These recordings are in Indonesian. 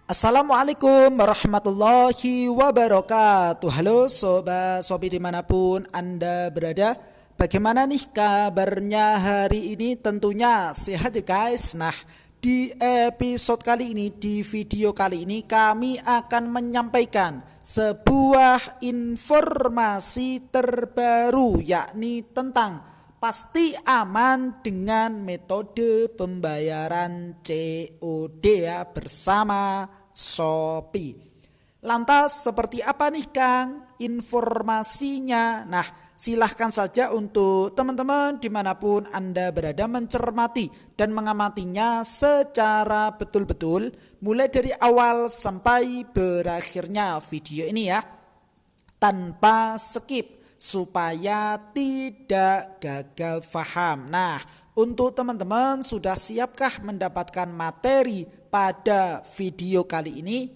Assalamualaikum warahmatullahi wabarakatuh. Halo sobat-sobi dimanapun Anda berada. Bagaimana nih kabarnya hari ini? Tentunya sehat ya guys. Nah, di episode kali ini, di video kali ini kami akan menyampaikan sebuah informasi terbaru, yakni tentang pasti aman dengan metode pembayaran COD ya bersama Shopee. Lantas seperti apa nih Kang informasinya? Nah, silahkan saja untuk teman-teman dimanapun Anda berada mencermati dan mengamatinya secara betul-betul mulai dari awal sampai berakhirnya video ini ya, tanpa skip supaya tidak gagal paham. Nah, untuk teman-teman sudah siapkah mendapatkan materi pada video kali ini?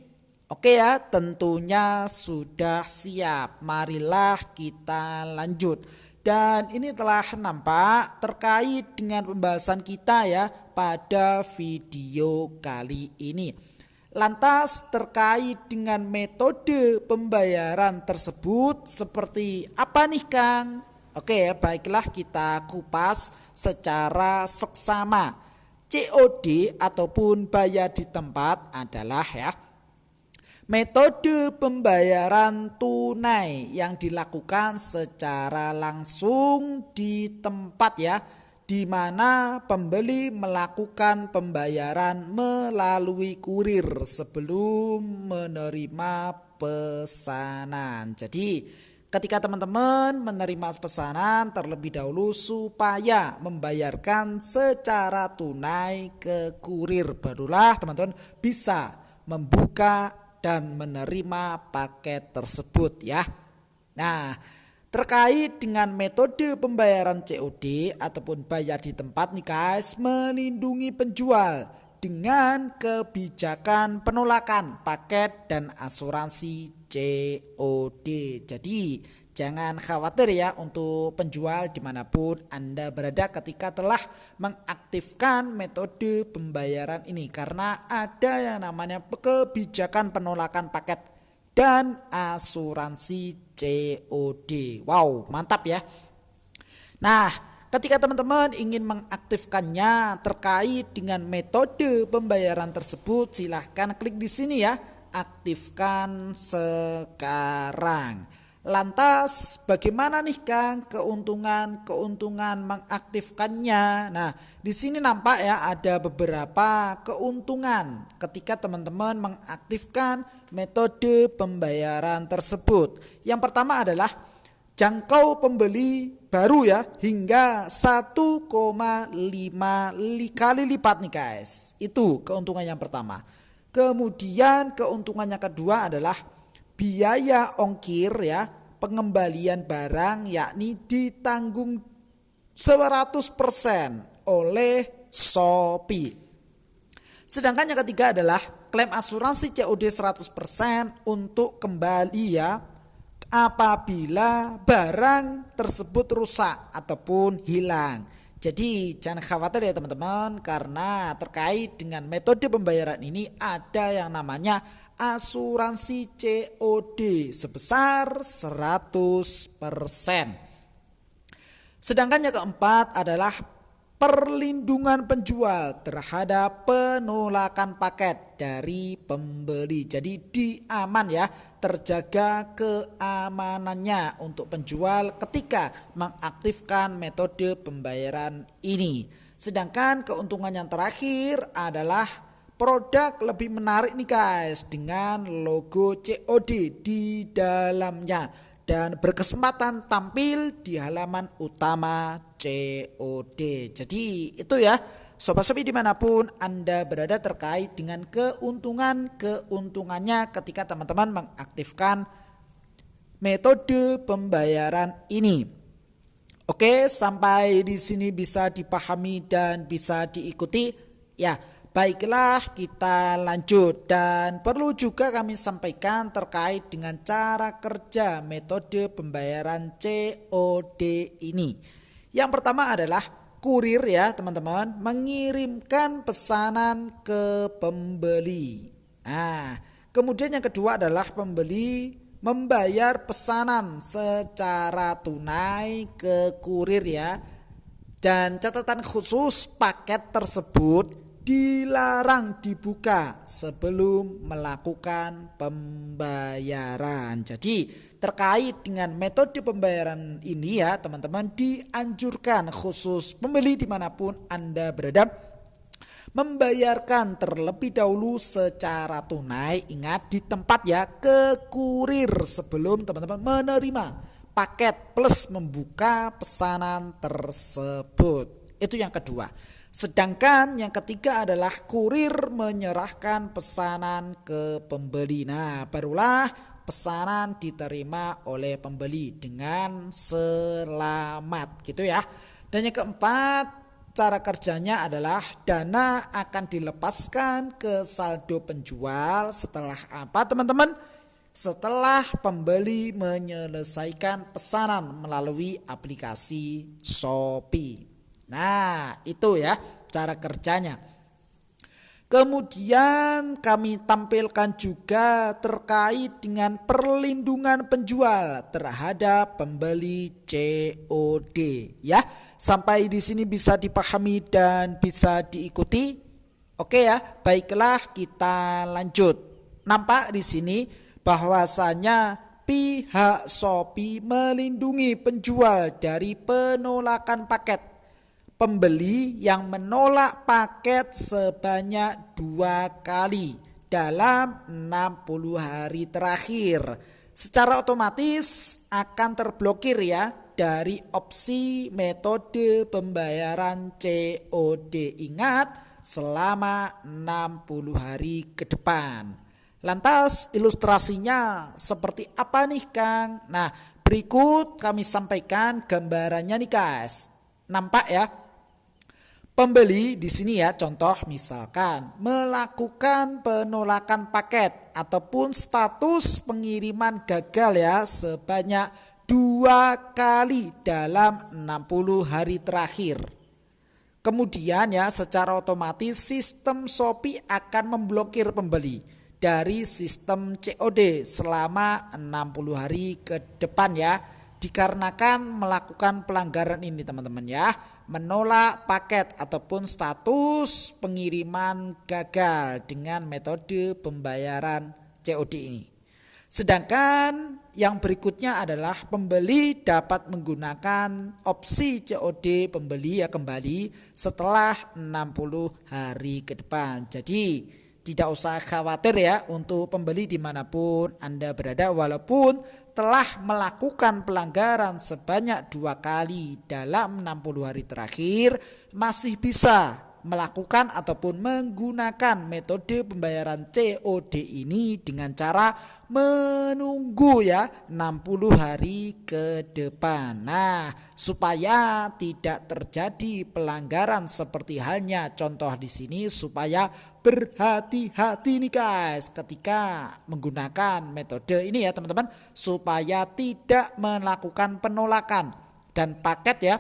Oke ya, tentunya sudah siap. Marilah kita lanjut. Dan ini telah nampak terkait dengan pembahasan kita ya pada video kali ini. Lantas terkait dengan metode pembayaran tersebut seperti apa nih Kang? Oke, baiklah kita kupas secara seksama. COD ataupun bayar di tempat adalah ya metode pembayaran tunai yang dilakukan secara langsung di tempat ya, di mana pembeli melakukan pembayaran melalui kurir sebelum menerima pesanan. Jadi ketika teman-teman menerima pesanan terlebih dahulu supaya membayarkan secara tunai ke kurir, barulah teman-teman bisa membuka dan menerima paket tersebut ya. Nah, terkait dengan metode pembayaran COD ataupun bayar di tempat nih guys, melindungi penjual dengan kebijakan penolakan paket dan asuransi COD. Jadi jangan khawatir ya untuk penjual dimanapun Anda berada ketika telah mengaktifkan metode pembayaran ini, karena ada yang namanya kebijakan penolakan paket dan asuransi COD. Wow, mantap ya. Nah, ketika teman-teman ingin mengaktifkannya terkait dengan metode pembayaran tersebut, silahkan klik di sini ya, aktifkan sekarang. Lantas bagaimana nih Kang keuntungan mengaktifkannya? Nah, di sini nampak ya ada beberapa keuntungan ketika teman-teman mengaktifkan metode pembayaran tersebut. Yang pertama adalah jangkau pembeli baru ya hingga 1,5 kali lipat nih guys. Itu keuntungan yang pertama. Kemudian keuntungan yang kedua adalah biaya ongkir ya pengembalian barang, yakni ditanggung 100% oleh Shopee. Sedangkan yang ketiga adalah klaim asuransi COD 100% untuk kembali ya apabila barang tersebut rusak ataupun hilang. Jadi jangan khawatir ya teman-teman, karena terkait dengan metode pembayaran ini ada yang namanya asuransi COD sebesar 100%. Sedangkan yang keempat adalah perlindungan penjual terhadap penolakan paket dari pembeli. Jadi diaman ya, terjaga keamanannya untuk penjual ketika mengaktifkan metode pembayaran ini. Sedangkan keuntungan yang terakhir adalah produk lebih menarik nih guys, dengan logo COD di dalamnya dan berkesempatan tampil di halaman utama COD. Jadi itu ya sobat-sobi dimanapun Anda berada terkait dengan keuntungannya ketika teman-teman mengaktifkan metode pembayaran ini. Oke, sampai di sini bisa dipahami dan bisa diikuti ya. Baiklah, kita lanjut, dan perlu juga kami sampaikan terkait dengan cara kerja metode pembayaran COD ini. Yang pertama adalah kurir ya teman-teman, mengirimkan pesanan ke pembeli. Nah, kemudian yang kedua adalah pembeli membayar pesanan secara tunai ke kurir ya. Dan catatan khusus, paket tersebut dilarang dibuka sebelum melakukan pembayaran. Jadi terkait dengan metode pembayaran ini ya teman-teman, dianjurkan khusus pembeli dimanapun Anda berada membayarkan terlebih dahulu secara tunai, ingat di tempat ya, ke kurir sebelum teman-teman menerima paket plus membuka pesanan tersebut. Itu yang kedua. Sedangkan yang ketiga adalah kurir menyerahkan pesanan ke pembeli. Nah, barulah pesanan diterima oleh pembeli dengan selamat gitu ya. Dan yang keempat, cara kerjanya adalah dana akan dilepaskan ke saldo penjual setelah apa teman-teman? Setelah pembeli menyelesaikan pesanan melalui aplikasi Shopee. Nah, itu ya cara kerjanya. Kemudian kami tampilkan juga terkait dengan perlindungan penjual terhadap pembeli COD ya. Sampai di sini bisa dipahami dan bisa diikuti. Oke ya, baiklah kita lanjut. Nampak di sini bahwasanya pihak Shopee melindungi penjual dari penolakan paket. Pembeli yang menolak paket sebanyak 2 kali dalam 60 hari terakhir secara otomatis akan terblokir ya dari opsi metode pembayaran COD. Ingat, selama 60 hari ke depan. Lantas ilustrasinya seperti apa nih Kang? Nah, berikut kami sampaikan gambarannya nih guys. Nampak ya? Pembeli di sini ya, contoh misalkan melakukan penolakan paket ataupun status pengiriman gagal ya sebanyak 2 kali dalam 60 hari terakhir. Kemudian ya secara otomatis sistem Shopee akan memblokir pembeli dari sistem COD selama 60 hari ke depan ya. Dikarenakan melakukan pelanggaran ini teman-teman ya, menolak paket ataupun status pengiriman gagal dengan metode pembayaran COD ini. Sedangkan yang berikutnya adalah pembeli dapat menggunakan opsi COD pembeli ya kembali setelah 60 hari ke depan. Jadi tidak usah khawatir ya untuk pembeli dimanapun Anda berada, walaupun telah melakukan pelanggaran sebanyak 2 kali dalam 60 hari terakhir, masih bisa melakukan ataupun menggunakan metode pembayaran COD ini dengan cara menunggu ya 60 hari ke depan. Nah, supaya tidak terjadi pelanggaran seperti halnya contoh di sini, supaya berhati-hati nih guys ketika menggunakan metode ini ya teman-teman, supaya tidak melakukan penolakan dan paket ya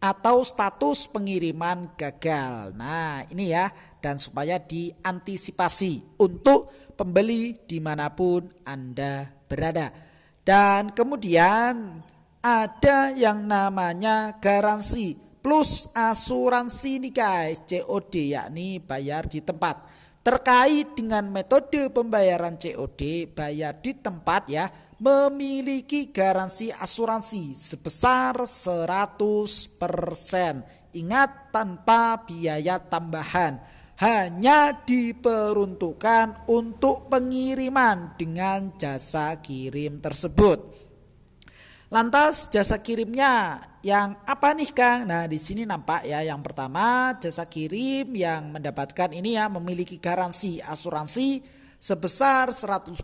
atau status pengiriman gagal. Nah ini ya, dan supaya diantisipasi untuk pembeli dimanapun Anda berada. Dan kemudian ada yang namanya garansi plus asuransi nih guys, COD yakni bayar di tempat. Terkait dengan metode pembayaran COD bayar di tempat ya, memiliki garansi asuransi sebesar 100%. Ingat, tanpa biaya tambahan. Hanya diperuntukkan untuk pengiriman dengan jasa kirim tersebut. Lantas jasa kirimnya yang apa nih Kang? Nah di sini nampak ya, yang pertama jasa kirim yang mendapatkan ini ya memiliki garansi asuransi sebesar 100%,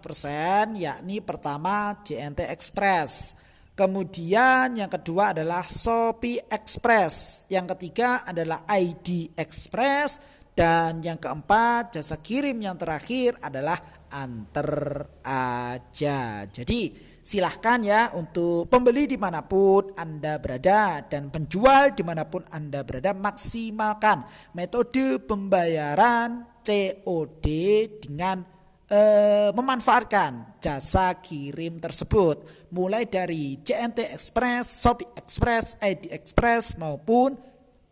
yakni pertama JNT Express. Kemudian yang kedua adalah Shopee Express. Yang ketiga adalah ID Express. Dan yang keempat jasa kirim yang terakhir adalah Anter Aja. Jadi silahkan ya untuk pembeli dimanapun Anda berada dan penjual dimanapun Anda berada, maksimalkan metode pembayaran COD dengan memanfaatkan jasa kirim tersebut, mulai dari JNT Express, Shopee Express, ID Express maupun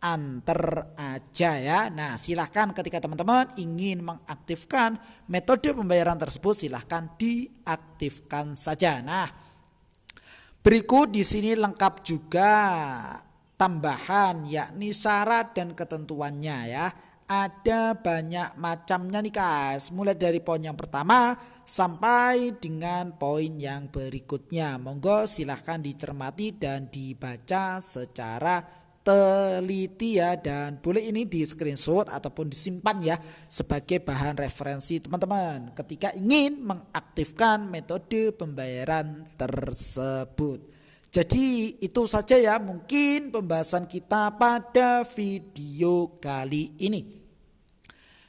antar aja ya. Nah, silahkan ketika teman-teman ingin mengaktifkan metode pembayaran tersebut, silahkan diaktifkan saja. Nah, berikut di sini lengkap juga tambahan yakni syarat dan ketentuannya ya. Ada banyak macamnya nih guys, mulai dari poin yang pertama sampai dengan poin yang berikutnya. Monggo silahkan dicermati dan dibaca secara teliti ya, dan boleh ini di screenshot ataupun disimpan ya sebagai bahan referensi teman-teman ketika ingin mengaktifkan metode pembayaran tersebut. Jadi itu saja ya mungkin pembahasan kita pada video kali ini.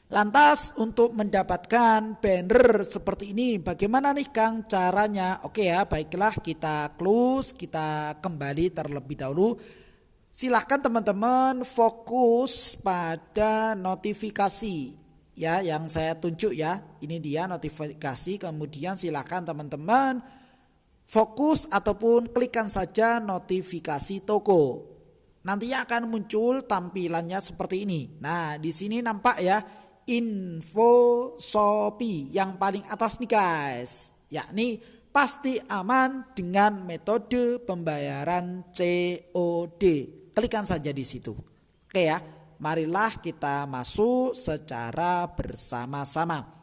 Lantas untuk mendapatkan banner seperti ini bagaimana nih Kang caranya? Oke ya, baiklah kita close, kita kembali terlebih dahulu. Silahkan teman-teman fokus pada notifikasi ya yang saya tunjuk ya. Ini dia notifikasi, kemudian silahkan teman-teman fokus ataupun klikkan saja notifikasi toko. Nantinya akan muncul tampilannya seperti ini. Nah, di sini nampak ya info Shopee yang paling atas nih guys, yakni pasti aman dengan metode pembayaran COD. Klikkan saja di situ. Oke ya, marilah kita masuk secara bersama-sama.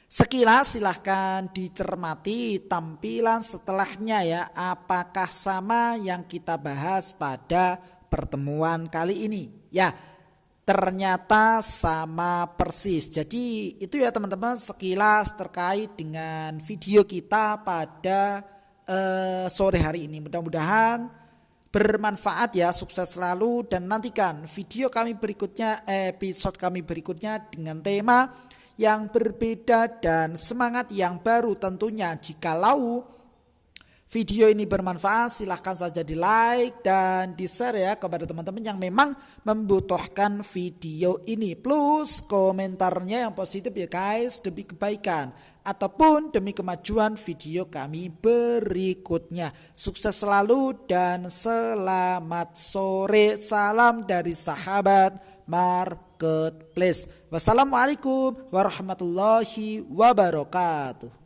Sekilas silahkan dicermati tampilan setelahnya ya, apakah sama yang kita bahas pada pertemuan kali ini ya. Ternyata sama persis. Jadi itu ya teman-teman sekilas terkait dengan video kita pada sore hari ini. Mudah-mudahan bermanfaat ya, sukses selalu dan nantikan video kami berikutnya, episode kami berikutnya dengan tema yang berbeda dan semangat yang baru tentunya. Jikalau video ini bermanfaat silahkan saja di like dan di share ya kepada teman-teman yang memang membutuhkan video ini. Plus komentarnya yang positif ya guys, demi kebaikan ataupun demi kemajuan video kami berikutnya. Sukses selalu dan selamat sore. Salam dari sahabat Marketplace. Wassalamualaikum warahmatullahi wabarakatuh.